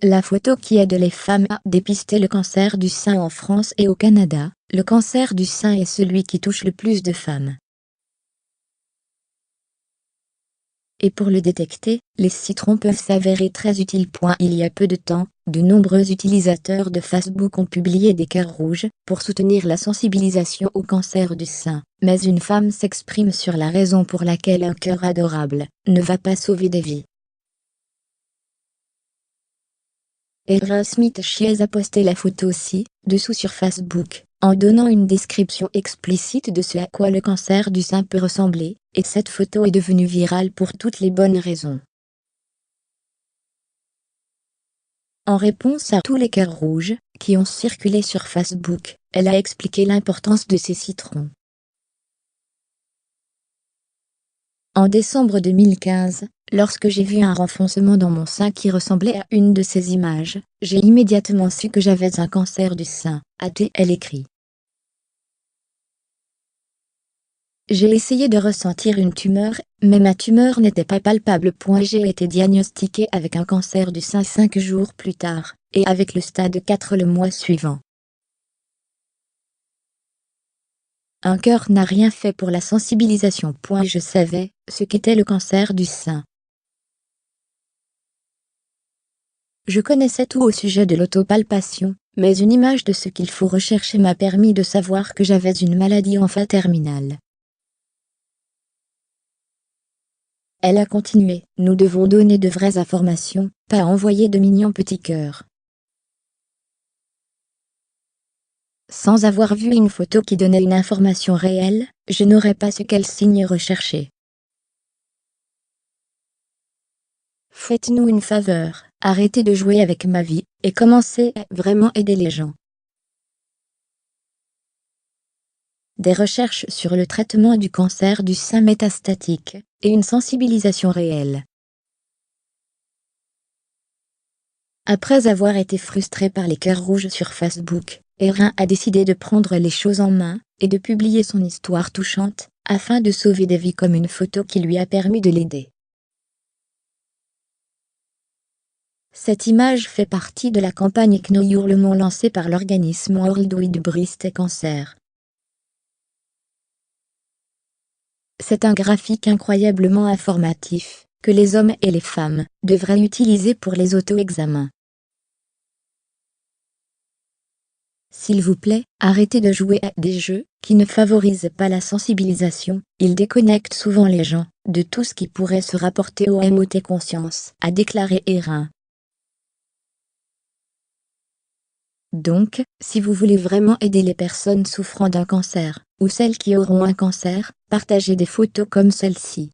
La photo qui aide les femmes à dépister le cancer du sein en France et au Canada. Le cancer du sein est celui qui touche le plus de femmes. Et pour le détecter, les citrons peuvent s'avérer très utiles. Il y a peu de temps, de nombreux utilisateurs de Facebook ont publié des cœurs rouges pour soutenir la sensibilisation au cancer du sein. Mais une femme s'exprime sur la raison pour laquelle un cœur adorable ne va pas sauver des vies. Erin Smith Chiez a posté la photo ci-dessous sur Facebook, en donnant une description explicite de ce à quoi le cancer du sein peut ressembler, et cette photo est devenue virale pour toutes les bonnes raisons. En réponse à tous les cœurs rouges qui ont circulé sur Facebook, elle a expliqué l'importance de ces citrons. En décembre 2015, lorsque j'ai vu un renfoncement dans mon sein qui ressemblait à une de ces images, j'ai immédiatement su que j'avais un cancer du sein, a-t-elle écrit. J'ai essayé de ressentir une tumeur, mais ma tumeur n'était pas palpable. J'ai été diagnostiquée avec un cancer du sein 5 jours plus tard, et avec le stade 4 le mois suivant. Un cœur n'a rien fait pour la sensibilisation. Je savais ce qu'était le cancer du sein. Je connaissais tout au sujet de l'autopalpation, mais une image de ce qu'il faut rechercher m'a permis de savoir que j'avais une maladie en phase terminale. Elle a continué. Nous devons donner de vraies informations, pas envoyer de mignons petits cœurs. Sans avoir vu une photo qui donnait une information réelle, je n'aurais pas su quel signe rechercher. Faites-nous une faveur, arrêtez de jouer avec ma vie, et commencez à vraiment aider les gens. Des recherches sur le traitement du cancer du sein métastatique, et une sensibilisation réelle. Après avoir été frustrée par les cœurs rouges sur Facebook, Erin a décidé de prendre les choses en main, et de publier son histoire touchante, afin de sauver des vies comme une photo qui lui a permis de l'aider. Cette image fait partie de la campagne Know Hurlement lancée par l'organisme World Wide Breast Cancer. C'est un graphique incroyablement informatif, que les hommes et les femmes devraient utiliser pour les auto-examens. S'il vous plaît, arrêtez de jouer à des jeux qui ne favorisent pas la sensibilisation, ils déconnectent souvent les gens de tout ce qui pourrait se rapporter au MOT conscience, a déclaré Erin. Donc, si vous voulez vraiment aider les personnes souffrant d'un cancer, ou celles qui auront un cancer, partagez des photos comme celle-ci.